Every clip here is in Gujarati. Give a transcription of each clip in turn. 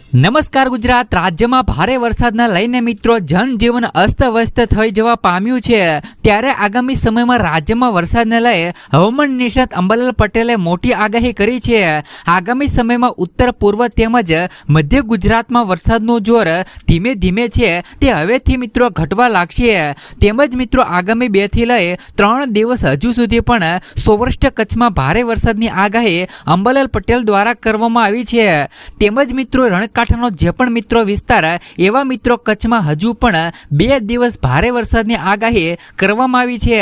નમસ્કાર ગુજરાત રાજ્યમાં ભારે વરસાદના લઈને મિત્રો જનજીવન અસ્તવ્યસ્ત થઈ જવા પામ્યું છે ત્યારે આગામી સમયમાં રાજ્યમાં વરસાદને લઈ હવામાન નિષ્ણાત અંબાલાલ પટેલે મોટી આગાહી કરી છે। આગામી સમયમાં ઉત્તર પૂર્વ તેમજ મધ્ય ગુજરાતમાં વરસાદનું જોર ધીમે ધીમે છે તે હવેથી મિત્રો ઘટવા લાગશે તેમજ મિત્રો આગામી 2 થી લઈ 3 દિવસ હજુ સુધી પણ સૌરાષ્ટ્ર કચ્છમાં ભારે વરસાદની આગાહી અંબાલાલ પટેલ દ્વારા કરવામાં આવી છે તેમજ મિત્રો કાંઠાનો જે પણ મિત્રો વિસ્તાર એવા મિત્રો કચ્છમાં હજુ પણ 2 દિવસ ભારે વરસાદની આગાહી કરવામાં આવી છે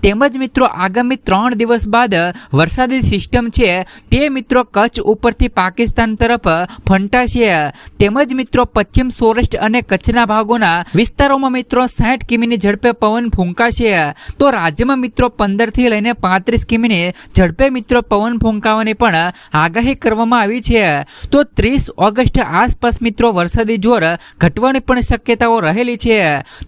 તેમજ મિત્રો આગામી 3 દિવસ બાદ વરસાદી સિસ્ટમ છે તે મિત્રો કચ્છ ઉપરથી પાકિસ્તાન તરફ ફંટાશે તેમજ મિત્રો પશ્ચિમ સૌરાષ્ટ્ર અને કચ્છના ભાગોના વિસ્તારોમાં મિત્રો 60 કિમીની ઝડપે પવન ફૂંકાશે તો રાજ્યમાં મિત્રો 15 થી લઈને 35 કિમીની ઝડપે મિત્રો પવન ફૂંકાવાની પણ આગાહી કરવામાં આવી છે તો 30 ઓગસ્ટ આસપાસ મિત્રો વરસાદી જોર ઘટવાની પણ શક્યતાઓ રહેલી છે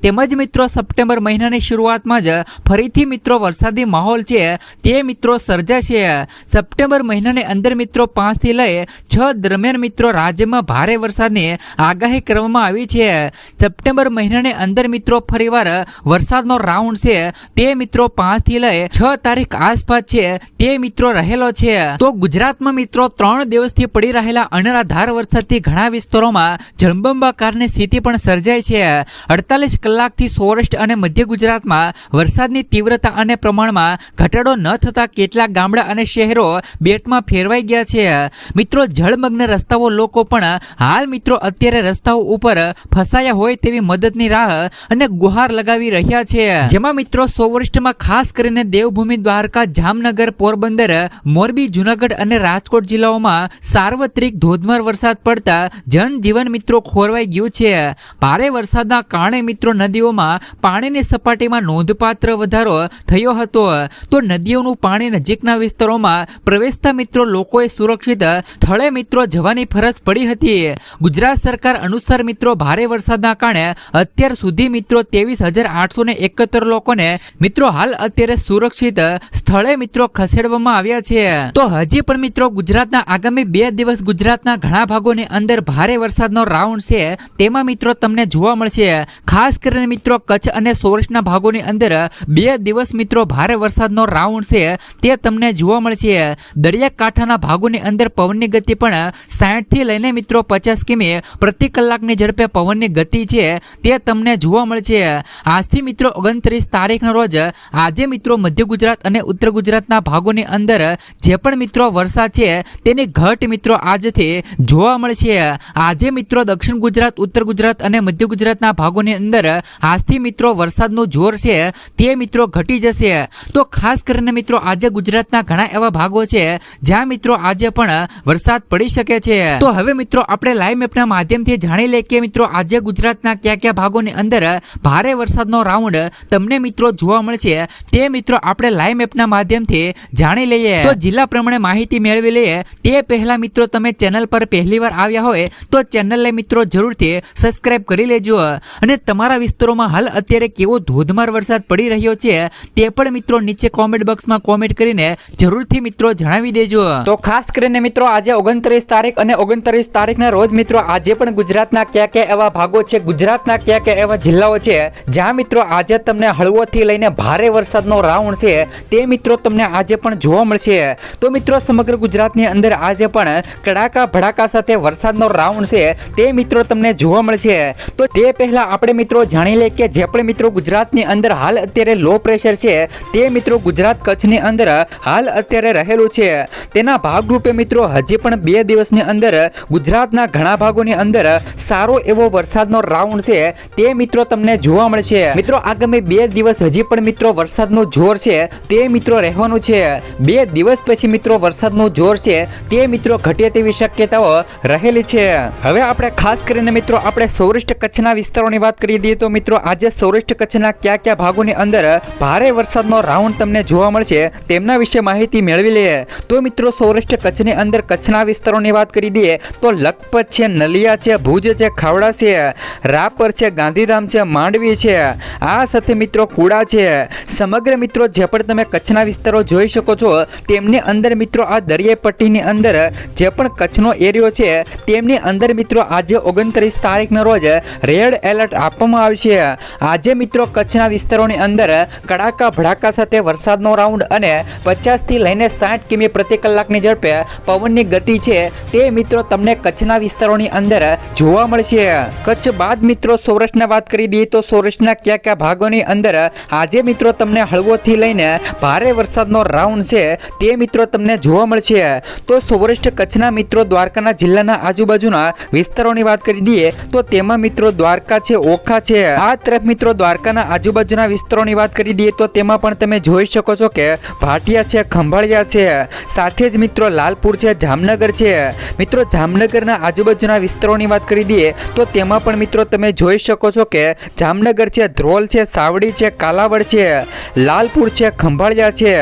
તેમજ મિત્રો સપ્ટેમ્બર મહિનાની શરૂઆતમાં જ ફરીથી મિત્રો વરસાદી માહોલ છે તે મિત્રો સર્જાશે સપ્ટેમ્બર મહિનાની અંદર મિત્રો 5 થી લઈ 6 દરમિયાન મિત્રો રાજ્યમાં ભારે વરસાદની આગાહી કરવામાં આવી છે સપ્ટેમ્બર મહિનાની અંદર મિત્રો ફરીવાર વરસાદનો રાઉન્ડ છે તે મિત્રો 5 થી લઈ 6 તારીખ આસપાસ છે તે મિત્રો રહેલો છે તો ગુજરાતમાં મિત્રો 3 દિવસથી પડી રહેલા અનરાધાર વરસાદથી ઘણા વિસ્તારોમાં જળબંબાકારની સ્થિતિ પણ સર્જાય છે 48 કલાકથી સૌરાષ્ટ્ર અને મધ્ય ગુજરાતમાં વરસાદની તીવ્રતા અને પ્રમાણમાં ઘટાડો ન થતા કેટલાક ગામડા અને શહેરો બેટમાં ફેરવાઈ ગયા છે મિત્રો જળમગ્ન રસ્તાઓ લોકો પણ હાલ મિત્રો અત્યારે રસ્તાઓ ઉપર ફસાયા હોય તેવી મદદની રાહ અને ગુહાર લગાવી રહ્યા છે જેમાં મિત્રો સૌરાષ્ટ્રમાં ખાસ કરીને દેવભૂમિ દ્વારકા જામનગર પોરબંદર મોરબી જુનાગઢ અને રાજકોટ જિલ્લાઓમાં સાર્વત્રિક ધોધમાર વરસાદ પડતા જનજીવન મિત્રો ખોરવાઈ ગયું છે ભારે વરસાદના કારણે મિત્રો નદીઓમાં પાણીની સપાટીમાં નોંધપાત્ર વધારો થયો હતો તો નદીઓનું પાણી નજીકના વિસ્તારોમાં પ્રવેશતા મિત્રો લોકોએ સુરક્ષિત સ્થળે મિત્રો જવાની ફરજ પડી હતી ગુજરાત સરકાર અનુસાર મિત્રો ભારે વરસાદના કારણે અત્યાર સુધી મિત્રો 23,871 લોકોને મિત્રો હાલ અત્યારે સુરક્ષિત સ્થળે મિત્રો ખસેડવામાં આવ્યા છે તો હજી પણ મિત્રો ગુજરાતના આગામી 2 દિવસ ગુજરાતના ઘણા ભાગોની અંદર ભારે વરસાદનો રાઉન્ડ છે તેમાં મિત્રો તમને જોવા મળશે ખાસ કરીને મિત્રો કચ્છ અને સૌરાષ્ટ્રના ભાગોની અંદર 2 દિવસ મિત્રો ભારે વરસાદનો રાઉન્ડ છે તે તમને જોવા મળશે દરિયાકાંઠાના ભાગોની અંદર પવનની ગતિ પણ 60 થી લઈને મિત્રો 50 કિમી પ્રતિ કલાકની ઝડપે પવનની ગતિ છે તે તમને જોવા મળશે આજથી મિત્રો 29 તારીખના રોજ આજે મિત્રો મધ્ય ગુજરાત અને ઉત્તર ગુજરાતના ભાગોની અંદર જે પણ મિત્રો વરસાદ છે તેની ઘટ મિત્રો આજથી જોવા મળશે આજે મિત્રો દક્ષિણ ગુજરાત ઉત્તર ગુજરાત અને મધ્ય ગુજરાતના ભાગોની અંદર આજથી મિત્રો વરસાદનું જોર છે તે મિત્રો ઘટી જશે તો ખાસ કરીને મિત્રો આજે ગુજરાતના ઘણા એવા ભાગો છે જ્યાં મિત્રો આજે પણ વરસાદ પડી શકે છે તો હવે મિત્રો આપણે લાઈવ મેપના માધ્યમથી જાણી લઈએ કે મિત્રો આજે ગુજરાતના કયા કયા ભાગોની અંદર ભારે વરસાદનો રાઉન્ડ તમને મિત્રો જોવા મળશે તે મિત્રો આપણે લાઈવ મેપના માધ્યમથી જાણી લઈએ તો જિલ્લા પ્રમાણે માહિતી મેળવી લઈએ તે પહેલા મિત્રો તમે ચેનલ પર પહેલીવાર આવ્યા હોય તો ચેનલને મિત્રો જરૂરથી સબસ્ક્રાઇબ કરી લેજો અને તમારા વિસ્તારોમાં હાલ અત્યારે કેવો ધોધમાર વરસાદ પડી રહ્યો છે તે પણ મિત્રો નીચે કોમેન્ટ બોક્સમાં કોમેન્ટ કરીને જરૂરથી મિત્રો જણાવી દેજો તો ખાસ કરીને મિત્રો આજે 29 તારીખ અને 29 તારીખના રોજ મિત્રો આજે પણ ગુજરાતના કયા કયા એવા ભાગો છે ગુજરાતના કયા કયા એવા જિલ્લાઓ છે જ્યાં મિત્રો આજે તમને હળવોથી લઈને ભારે વરસાદનો રાઉન્ડ છે તે મિત્રો તમને આજે પણ જોવા મળશે તો મિત્રો સમગ્ર ગુજરાતની અંદર આજે પણ કડાકા ભડાકા સાથે વરસાદનો રાઉન્ડ છે તે મિત્રો તમને જોવા મળશે તો તે પહેલા આપણે મિત્રો જાણી લઈએ કે જે પણ મિત્રો ગુજરાતની અંદર હાલ અત્યારે લો પ્રેશર છે તે મિત્રો ગુજરાત કચ્છની અંદર હાલ અત્યારે રહેલું છે તેના ભાગરૂપે મિત્રો હજી પણ 2 દિવસની અંદર ગુજરાતના ઘણા ભાગોની અંદર સારો એવો વરસાદનો રાઉન્ડ છે તે મિત્રો તમને જોવા મળશે મિત્રો આગામી 2 દિવસ હજી પણ મિત્રો વરસાદનું જોર છે તે મિત્રો રહેવાનું છે 2 દિવસ પછી મિત્રો વરસાદનું જોર છે તે મિત્રો ઘટે તેવી શક્યતાઓ રહેલી છે હવે આપણે ખાસ કરીને મિત્રો આપણે સૌરાષ્ટ્ર કચ્છના વિસ્તારોની વાત કરી દઈએ તો મિત્રો આજે સૌરાષ્ટ્ર કચ્છના કયા કયા ભાગોની અંદર ભારે વરસાદનો રાઉન્ડ તમને જોવા મળશે તેમના વિશે માહિતી મેળવી લઈએ તો મિત્રો સૌરાષ્ટ્ર કચ્છની અંદર કચ્છના વિસ્તારોની વાત કરી દઈએ તો લખપત છે નલિયા છે ભુજ છે ખાવડા છે રાપર છે ગાંધીધામ છે માંડવી છે આ સાથે મિત્રો કુડા છે સમગ્ર મિત્રો જે પણ તમે કચ્છના વિસ્તારો જોઈ શકો છો તેમની અંદર મિત્રો આ દરિયાઈ પટ્ટીની અંદર જે પણ કચ્છનો એરિયો છે તે તેમની અંદર મિત્રો આજે 29 તારીખના રોજ રેડ એલર્ટ આપવામાં આવશે। આજે મિત્રો કચ્છના વિસ્તારોની અંદર કડાકા ભડાકા સાથે વરસાદનો રાઉન્ડ અને 50 થી લઈને 60 કિમી પ્રતિ કલાકની ઝડપે પવનની ગતિ છે તે મિત્રો તમને કચ્છના વિસ્તારોની અંદર જોવા મળશે। કચ્છ બાદ મિત્રો સૌરાષ્ટ્રની વાત કરી દઈએ તો સૌરાષ્ટ્રના કયા ભાગોની અંદર આજે મિત્રો તમને હળવોથી લઈને ભારે વરસાદનો રાઉન્ડ છે તે મિત્રો તમને જોવા મળશે। તો સૌરાષ્ટ્ર કચ્છના મિત્રો દ્વારકાના જિલ્લાના આજુબાજુના વિસ્તારોની વાત કરી દઈએ તો તેમાં મિત્રો દ્વારકા છે, ઓખા છે, આ તરફ મિત્રો દ્વારકાના આજુબાજુના વિસ્તારોની વાત કરી દઈએ તો તેમાં પણ તમે જોઈ શકો છો કે ભાટિયા છે, ખંભાળિયા છે, સાથે જ મિત્રો લાલપુર છે, જામનગર છે। મિત્રો જામનગરના આજુબાજુના વિસ્તારોની વાત કરી દઈએ તો તેમાં પણ મિત્રો તમે જોઈ શકો છો કે જામનગર છે, ધ્રોલ છે, સાવડી છે, કાલાવડ છે, લાલપુર છે, ખંભાળિયા છે,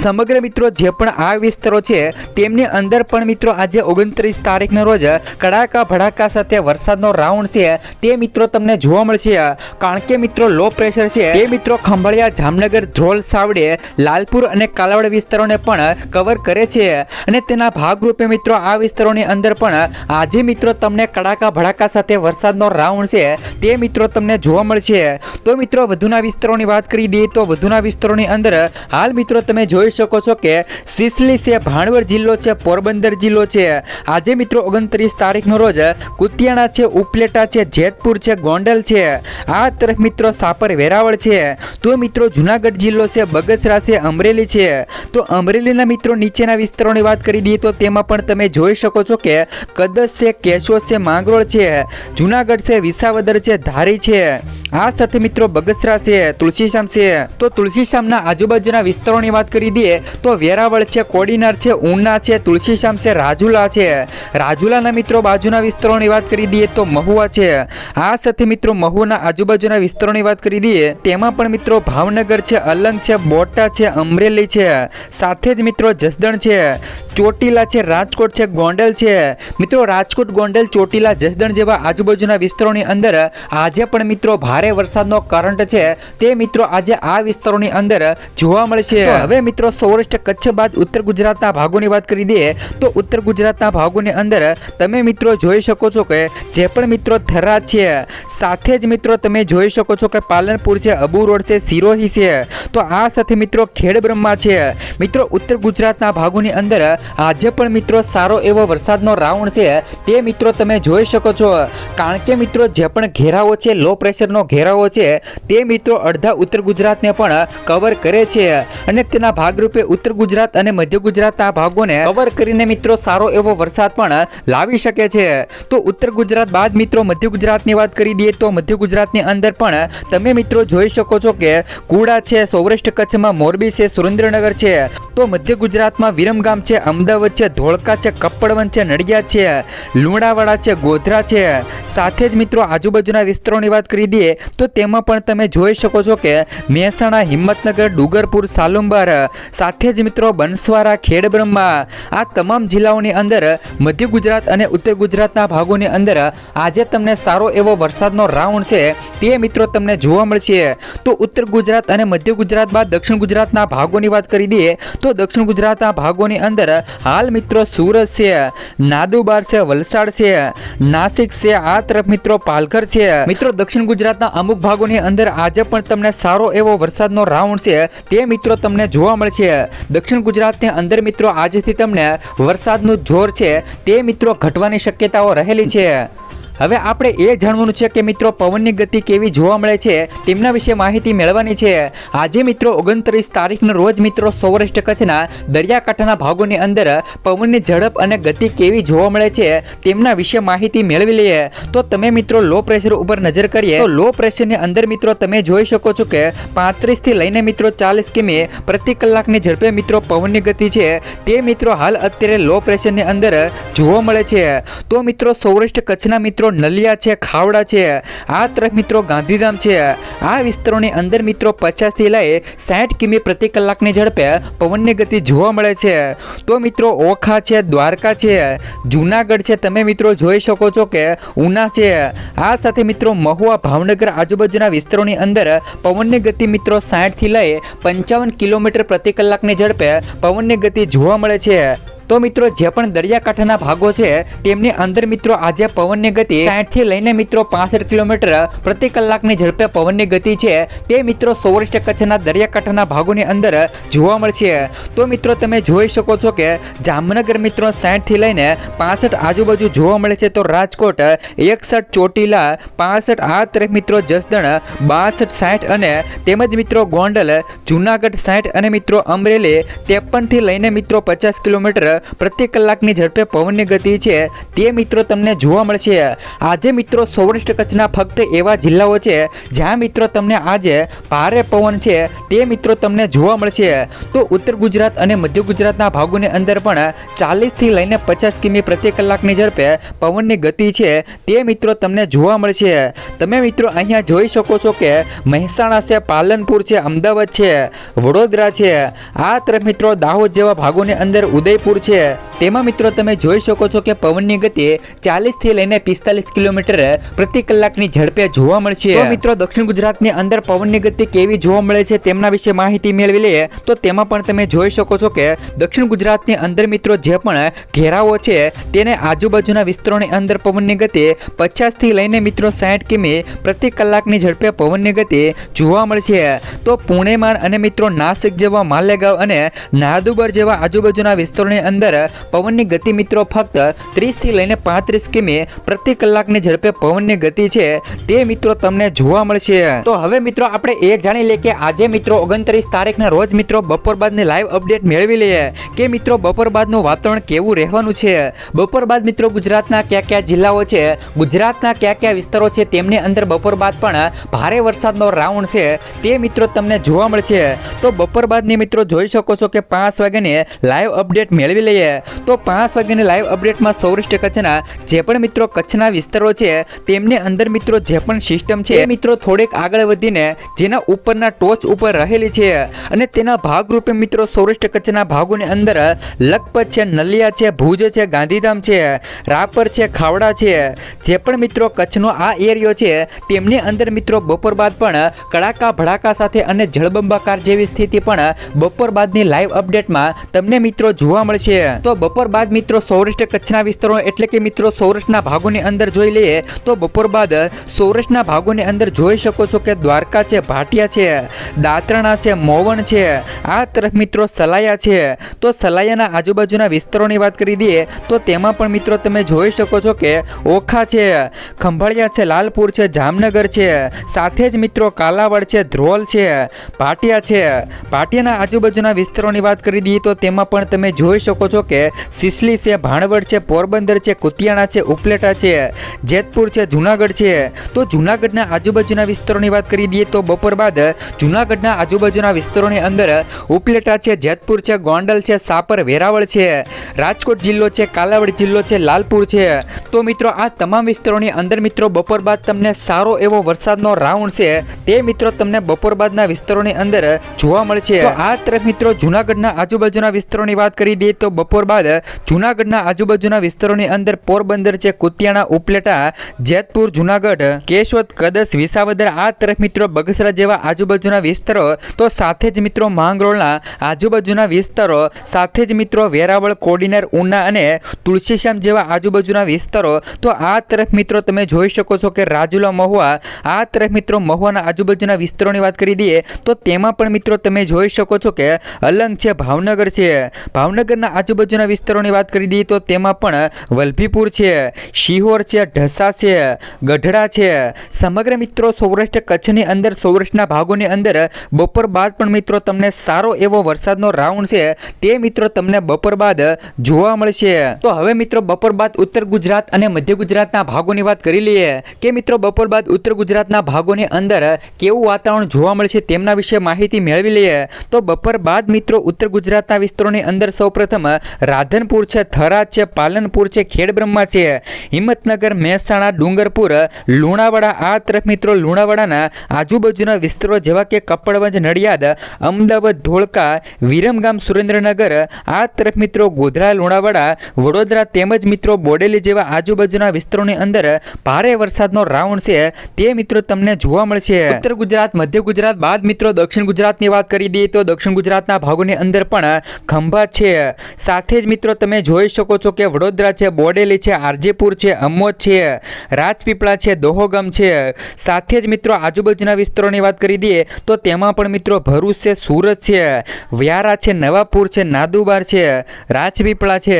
સમગ્ર મિત્રો જે પણ આ વિસ્તારો છે તેમની અંદર પણ મિત્રો આજે 29 તારીખના રોજ કડાકા ભડાકા સાથે વરસાદનો રાઉન્ડ છે તે મિત્રો તમને જોવા મળશે। કારણ કે મિત્રો લો પ્રેશર છે તે મિત્રો ખંભાળિયા, જામનગર, ધ્રોલ, સાવડી, લાલપુર અને કાલાવડ વિસ્તારોને પણ કવર કરે છે અને તેના ભાગરૂપે મિત્રો આ વિસ્તારોની અંદર પણ આજે મિત્રો તમને કડાકા ભડાકા સાથે વરસાદનો રાઉન્ડ છે તે મિત્રો તમને જોવા મળશે। તો મિત્રો વધુના વિસ્તારોની વાત કરી દઈએ તો વધુના વિસ્તારોની અંદર હાલ મિત્રો તમે જોઈ શકો છો કે સિસલી છે, ભાણવડ જિલ્લો છે, પોરબંદર જિલ્લો છે, આજે મિત્રો 29 તારીખનો રોજ કુતિયાણા છે, ઉપલેટા છે, જેતપુર છે, ગોંડલ છે, આ તરફ મિત્રો સાપર વેરાવળ છે। તો મિત્રો જુનાગઢ જિલ્લો છે, બગસરા છે, અમરેલી છે। તો અમરેલીના મિત્રો નીચેના વિસ્તારોની વાત કરી દઈએ તો તેમાં પણ તમે જોઈ શકો છો કે કદસ છે, કેશોદ છે, માંગરોળ છે, જુનાગઢ છે, વિસાવદર છે, ધારી છે, આ સાથે મિત્રો બગસરા છે, તુલસીશામ છે। તો તુલસીશામના આજુબાજુના વિસ્તારોની વાત કરી દઈએ તો વેરાવળ છે, કોડીનાર છે, ઉના છે, તુલસીશામ છે, રાજુલા છે, રાજુલાના મિત્રો બાજુના વિસ્તારોની વાત કરી દઈએ તો મહુવા છે, આ સાથે મિત્રો મહુવાના આજુબાજુના વિસ્તારોની વાત કરી દઈએ તેમાં પણ મિત્રો ભાવનગર છે, અલંગ છે, બોટાદ છે, અમરેલી છે, સાથે જ મિત્રો જસદણ છે, ચોટીલા છે, રાજકોટ છે, ગોંડલ છે। મિત્રો રાજકોટ, ગોંડલ, ચોટીલા, જસદણ જેવા આજુબાજુના વિસ્તારોની અંદર આજે પણ મિત્રો ભારે વરસાદનો કરંટ છે તે મિત્રો આજે આ વિસ્તારોની અંદર જોવા મળશે। હવે મિત્રો સૌરાષ્ટ્ર કચ્છ બાદ ઉત્તર ગુજરાતના ભાગોની વાત કરી દઈએ તો ઉત્તર ગુજરાતના ભાગોની અંદર તમે મિત્રો જોઈ શકો છો કે જે પણ મિત્રો થરાદ છે, સાથે જ મિત્રો તમે જોઈ શકો છો કે પાલનપુર છે, અબુ રોડ છે, સિરોહી છે, તો આ સાથે મિત્રો ખેડબ્રહ્મા છે। મિત્રો ઉત્તર ગુજરાતના ભાગોની અંદર આજે પણ મિત્રો સારો એવો વરસાદનો રાઉન્ડ છે તે મિત્રો તમે જોઈ શકો છો। કારણ કે મિત્રો જે પણ ઘેરાઓ છે, લો પ્રેશરનો ઘેરાઓ છે તે મિત્રો અડધા ઉત્તર ગુજરાતને પણ કવર કરે છે અને તેના ભાગરૂપે ઉત્તર ગુજરાત અને મધ્ય ગુજરાતના ભાગોને કવર કરીને મિત્રો સારો એવો વરસાદ પણ લાવી શકે છે। તો ઉત્તર ગુજરાત બાદ મિત્રો મધ્ય ગુજરાતની વાત કરી દઈએ તો મધ્ય ગુજરાતની અંદર પણ તમે મિત્રો જોઈ શકો છો કે કુડા છે, સૌરાષ્ટ્ર કચ્છમાં મોરબી છે, સુરેન્દ્રનગર છે, તો મધ્ય ગુજરાતમાં વિરમગામ છે, અમદાવાદ છે, ધોળકા છે, કપડવંત છે, નડિયાદ છે, લુણાવાડા છે, ગોધરા છે, સાથે જ મિત્રો આજુબાજુના વિસ્તારોની વાત કરી દઈએ તો તેમાં પણ તમે જોઈ શકો છો કે મહેસાણા, હિંમતનગર, ડુંગરપુર, સાલુંબર, સાથે જ મિત્રો બનસ્વારા, ખેડબ્રહ્મા, આ તમામ જિલ્લાઓની અંદર મધ્ય ગુજરાત અને ઉત્તર ગુજરાતના ભાગોની અંદર આજે તમને સારો એવો વરસાદનો રાઉન્ડ છે તે મિત્રો તમને જોવા મળશે। તો ઉત્તર ગુજરાત અને મધ્ય ગુજરાત બાદ દક્ષિણ ગુજરાતના ભાગોની વાત કરી દઈએ તો દક્ષિણ ગુજરાતના ભાગોની અંદર હાલ મિત્રો સુરત છે, નાદુબાર છે, વલસાડ છે, નાસિક છે, આ તરફ મિત્રો પાલઘર છે। મિત્રો દક્ષિણ ગુજરાતના અમુક ભાગોની અંદર આજે પણ તમને સારો એવો વરસાદનો રાઉન્ડ છે તે મિત્રો તમને જોવા મળશે। દક્ષિણ ગુજરાતની અંદર મિત્રો આજથી તમને વરસાદનું જોર છે તે મિત્રો ઘટવાની શક્યતાઓ રહેલી છે। હવે આપણે એ જાણવાનું છે કે મિત્રો પવનની ગતિ કેવી જોવા મળે છે તેમના વિશે માહિતી મેળવવાની છે। આજે મિત્રો 29 તારીખના રોજ મિત્રો સૌરાષ્ટ્ર કચ્છના દરિયાકાંઠાના ભાગોની અંદર પવનની ઝડપ અને ગતિ કેવી જોવા મળે છે તેમના વિશે માહિતી મેળવી લઈએ। તો તમે મિત્રો લો પ્રેશર ઉપર નજર કરીએ તો લો પ્રેશરની અંદર મિત્રો તમે જોઈ શકો છો કે 35 થી લઈને મિત્રો 40 કિમી પ્રતિ કલાકની ઝડપે મિત્રો પવનની ગતિ છે તે મિત્રો હાલ અત્યારે લો પ્રેશરની અંદર જોવા મળે છે। તો મિત્રો સૌરાષ્ટ્ર કચ્છના મિત્રો નલિયા છે, ખાવડા છે, આ તરફ મિત્રો ગાંધીધામ છે, આ વિસ્તારોની અંદર મિત્રો 50 થી લઈ 60 કિમી પ્રતિ કલાકની ઝડપે પવનની ગતિ જોવા મળે છે। તો મિત્રો ઓખા છે, દ્વારકા છે, જુનાગઢ છે, તમે મિત્રો જોઈ શકો છો કે ઉના છે, આ સાથે મિત્રો મહુવા, ભાવનગર આજુબાજુના વિસ્તારોની અંદર પવનની ગતિ મિત્રો 60 થી લઈ 55 કિલોમીટર પ્રતિ કલાકની ઝડપે પવનની ગતિ જોવા મળે છે। તો મિત્રો જે પણ દરિયાકાંઠાના ભાગો છે તેમની અંદર મિત્રો આજે પવનની ગતિ 60 થી લઈને મિત્રો 65 કિલોમીટર પ્રતિ કલાકની ઝડપે પવનની ગતિ છે તે મિત્રો સૌરાષ્ટ્ર કચ્છના દરિયાકાંઠાના ભાગોની અંદર જોવા મળશે। તો મિત્રો તમે જોઈ શકો છો કે જામનગર મિત્રો 60 થી લઈને 65 આજુબાજુ જોવા મળે છે, તો રાજકોટ 61, ચોટીલા 65, આ તરફ મિત્રો જસદણ 62, 60 અને તેમજ મિત્રો ગોંડલ, જુનાગઢ 60 અને મિત્રો અમરેલી 53 થી લઈને મિત્રો 50 કિલોમીટર પ્રતિ કલાકની ઝડપે પવનની ગતિ છે તે મિત્રો તમને જોવા મળશે। આજે મિત્રો સૌરાષ્ટ્ર કચ્છના ફક્ત એવા જિલ્લાઓ છે જ્યાં મિત્રો તમને આજે ભારે પવન છે તે મિત્રો તમને જોવા મળશે। તો ઉત્તર ગુજરાત અને મધ્ય ગુજરાતના ભાગોની અંદર પણ 40 થી લઈને 50 કિમી પ્રતિ કલાકની ઝડપે પવનની ગતિ છે તે મિત્રો તમને જોવા મળશે। તમે મિત્રો અહીંયા જોઈ શકો છો કે મહેસાણા છે, પાલનપુર છે, અમદાવાદ છે, વડોદરા છે, આ તરફ મિત્રો દાહોદ જેવા ભાગોની અંદર ઉદયપુર છે, તેમાં મિત્રો તમે જોઈ શકો છો કે પવનની ગતિ 40 થી લઈને 45 કિલોમીટર પ્રતિ કલાકની ઝડપે જોવા મળશે। તો મિત્રો દક્ષિણ ગુજરાતની અંદર પવનની ગતિ કેવી જોવા મળે છે તેમના વિશે માહિતી મેળવી લઈએ। તો તેમાં પણ તમે જોઈ શકો છો કે દક્ષિણ ગુજરાતની અંદર મિત્રો જે પણ ઘેરાઓ છે તેને આજુબાજુના વિસ્તારોની અંદર પવનની ગતિ 50 થી લઈને મિત્રો 60 કિમી પ્રતિ કલાકની ઝડપે પવનની ગતિ જોવા મળશે। તો પુણેમાં અને મિત્રો નાસિક જેવા માલેગાંવ અને નાદુબર જેવા આજુબાજુના વિસ્તારોની અંદર પવનની ગતિ મિત્રો ફક્ત 30 થી લઈને 35 કિમી પ્રતિ કલાકની ઝડપે પવનની ગતિ છે તે મિત્રો તમને જોવા મળશે। તો હવે મિત્રો આપણે એ જાણી લઈએ કે આજે મિત્રો 29 તારીખના રોજ મિત્રો બપોર બાદની લાઈવ અપડેટ મેળવી લઈએ કે મિત્રો બપોર બાદનું વાતાવરણ કેવું રહેવાનું છે। બપોર બાદ મિત્રો ગુજરાતના કયા જિલ્લાઓ છે, ગુજરાતના કયા વિસ્તારો છે તેમની અંદર બપોર બાદ પણ ભારે વરસાદનો રાઉન્ડ છે તે મિત્રો તમને જોવા મળશે। તો બપોર બાદની મિત્રો જોઈ શકો છો કે 5 વાગ્યાની લાઈવ અપડેટ મેળવી લઈએ। તો 5 વાગ્યાની લાઈવ અપડેટમાં સૌરાષ્ટ્ર કચ્છના જે પણ મિત્રો કચ્છના વિસ્તારો છે તેમની અંદર મિત્રો જે પણ સિસ્ટમ છે મિત્રો થોડીક આગળ વધીને જેના ઉપરના ટોચ ઉપર રહેલી છે અને તેના ભાગરૂપે મિત્રો સૌરાષ્ટ્ર કચ્છના ભાગોની અંદર લખપત છે, નલિયા છે, ભુજ છે, ગાંધીધામ છે, રાપર છે, ખાવડા છે, જે પણ મિત્રો કચ્છનો આ એરિયો છે તેમની અંદર મિત્રો બપોર બાદ પણ કડાકા ભડાકા સાથે અને જળબંબાકાર જેવી સ્થિતિ પણ બપોર બાદની લાઈવ અપડેટમાં તમને મિત્રો જોવા મળશે। તો બપોર બાદ મિત્રો સૌરાષ્ટ્ર કચ્છના વિસ્તારો એટલે કે મિત્રો સૌરાષ્ટ્રના ભાગોની અંદર જોઈ લઈએ તો બપોર બાદ સૌરાષ્ટ્રના ભાગોની અંદર જોઈ શકો છો કે દ્વારકા છે, ભાટિયા છે, દાંતરણા છે, મોવણ છે, આ તરફ મિત્રો સલાયા છે। તો સલાયાના આજુબાજુના વિસ્તારોની વાત કરી દઈએ તો તેમાં પણ મિત્રો તમે જોઈ શકો છો કે ઓખા છે, ખંભાળિયા છે, લાલપુર છે, જામનગર છે, સાથે જ મિત્રો કાલાવડ છે, ધ્રોલ છે, ભાટિયા છે। ભાટિયાના આજુબાજુના વિસ્તારોની વાત કરી દઈએ તો તેમાં પણ તમે જોઈ શકો છો કે સિસલી છે, ભાણવડ છે, પોરબંદર છે, કુતિયાણા છે, ઉપલેટા છે, જેતપુર છે, જુનાગઢ છે। તો જુનાગઢના આજુબાજુના વિસ્તારોની વાત કરી દઈએ તો બપોર બાદ જુનાગઢના આજુબાજુના વિસ્તારોની અંદર ઉપલેટા છે, જેતપુર છે, ગોંડલ છે, સાપર, વેરાવળ છે, રાજકોટ જિલ્લો છે, કાલાવડ જિલ્લો છે, લાલપુર છે। તો મિત્રો આ તમામ વિસ્તારોની અંદર મિત્રો બપોર બાદ તમને સારો એવો વરસાદનો રાઉન્ડ છે તે મિત્રો તમને બપોર બાદના વિસ્તારોની અંદર જોવા મળશે। તો આ તરફ મિત્રો જુનાગઢના આજુબાજુના વિસ્તારોની વાત કરી દઈએ તો બપોર બાદ જુનાગઢના આજુબાજુના વિસ્તારોની અંદર પોરબંદર છે, કુતિયાણા, ઉપલેટા, જેતપુર, જુનાગઢ, કેશોદ, કદસ, વિસાવદર, આ તરફ મિત્રો બગસરા જેવા આજુબાજુના વિસ્તારો, તો સાથે જ મિત્રો માંગરોળના આજુબાજુના વિસ્તારો, સાથે જ મિત્રો વેરાવળ, કોડીનાર, ઉના અને તુલસીશ્યામ જેવા આજુબાજુના વિસ્તારો, તો આ તરફ મિત્રો તમે જોઈ શકો છો કે રાજુલા, મહુવા, આ તરફ મિત્રો મહુવાના આજુબાજુના વિસ્તારોની વાત કરી દઈએ તો તેમાં પણ મિત્રો તમે જોઈ શકો છો કે અલંગ છે, ભાવનગર છે, ભાવનગરના આજુબાજુના વિસ્તારોની વાત કરી દઈએ તો તેમાં પણ વલભીપુર છે, શિહોર છે, ઢસા છે, ગઢડા છે। સમગ્ર મિત્રો સૌરાષ્ટ્ર કચ્છની અંદર સૌરાષ્ટ્રના ભાગોની અંદર બપોર બાદ પણ મિત્રો તમને સારો એવો વરસાદનો રાઉન્ડ છે તે મિત્રો તમને બપોર બાદ જોવા મળશે। તો હવે મિત્રો બપોર બાદ ઉત્તર ગુજરાત અને મધ્ય ગુજરાતના ભાગોની વાત કરી લઈએ કે મિત્રો બપોર બાદ ઉત્તર ગુજરાતના ભાગોની અંદર કેવું વાતાવરણ જોવા મળશે તેમના વિશે માહિતી મેળવી લઈએ। તો બપોર બાદ મિત્રો ઉત્તર ગુજરાતના વિસ્તારોની અંદર સૌપ્રથમ રાધનપુર છે, થરાદ છે, પાલનપુર છે, ખેડબ્રહ્મા છે, હિંમતનગર, મહેસાણા, ડુંગરપુર, લુણાવાડા, આ તરફ મિત્રો લુણાવાડાના આજુબાજુના વિસ્તારો જેવા કે કપડવંજ, નડિયાદ, અમદાવાદ, ધોળકા, વિરમગામ, સુરેન્દ્રનગર, આ તરફ મિત્રો ગોધરા, લુણાવાડા, વડોદરા તેમજ મિત્રો બોડેલી જેવા આજુબાજુના વિસ્તારોની અંદર ભારે વરસાદનો રાઉન્ડ છે તે મિત્રો તમને જોવા મળશે। ઉત્તર ગુજરાત, મધ્ય ગુજરાત બાદ મિત્રો દક્ષિણ ગુજરાતની વાત કરી દઈએ તો દક્ષિણ ગુજરાતના ભાગોની અંદર પણ ખંભાત છે, સાથે જ મિત્રો તમે જોઈ શકો છો કે વડોદરા છે, બોડેલી છે, આરજીપુર છે, અમોદ છે, રાજપીપળા છે, દહોગમ છે. સાથે જ મિત્રો આજુબાજુના વિસ્તારોની વાત કરી દઈએ તો તેમાં પણ મિત્રો ભરૂચ છે, સુરત છે, વ્યારા છે, નવાપુર છે, નાદુબાર છે, રાજપીપળા છે,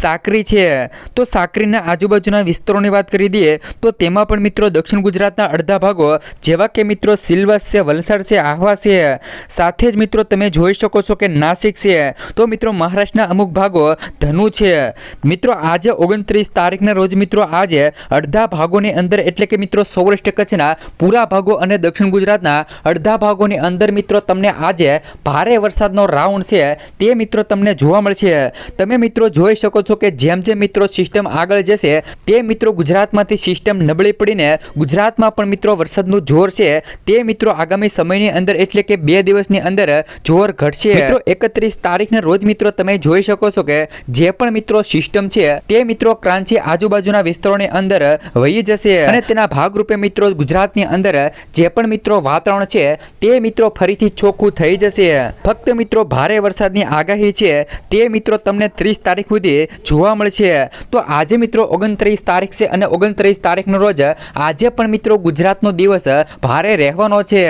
સાકરી છે. તો સાકરીના આજુબાજુના વિસ્તારોની વાત કરી દઈએ તો તેમાં પણ મિત્રો દક્ષિણ ગુજરાતના અડધા ભાગો જેવા કે મિત્રો સિલવસ છે, વલસાડ છે, આહવા છે. સાથે જ મિત્રો તમે જોઈ શકો છો કે નાસિક છે. તો મિત્રો મહારાષ્ટ્રના અમુક ભાગો ધનુ છે. મિત્રો આજે 29 તારીખના રોજ મિત્રો આજે અડધા ભાગોની અંદર એટલે કે મિત્રો સૌરાષ્ટ્ર કચ્છના પૂરા ભાગો અને દક્ષિણ ગુજરાતના અડધા ભાગોની અંદર મિત્રો તમને આજે ભારે વરસાદનો રાઉન્ડ છે તે મિત્રો તમને જોવા મળશે. તમે મિત્રો જોઈ શકો છો કે જેમ જેમ મિત્રો સિસ્ટમ આગળ જશે તે મિત્રો ગુજરાતમાંથી સિસ્ટમ નબળી પડીને ગુજરાતમાં પણ મિત્રો વરસાદનું જોર છે તે મિત્રો આગામી સમયની અંદર એટલે કે 2 દિવસની અંદર જોર ઘટશે. મિત્રો 31 તારીખના રોજ મિત્રો તમે જોઈ શકો છો કે જે પણ મિત્રો સિસ્ટમ છે તે મિત્રો ક્રાંચી આજુબાજુના વિસ્તારોની અંદર વહી જશે અને તેના ભાગરૂપે મિત્રો ગુજરાતની અંદર જે પણ મિત્રો વાતાવરણ છે તે મિત્રો ફરીથી ચોખ્ખું થઈ જશે. ફક્ત મિત્રો ભારે વરસાદની આગાહી છે તે મિત્રો તમને 30 તારીખ સુધી જોવા મળશે. તો આજે મિત્રો 29 તારીખ છે અને 29 તારીખનો રોજ આજે પણ મિત્રો ગુજરાતનો દિવસ ભારે રહેવાનો છે.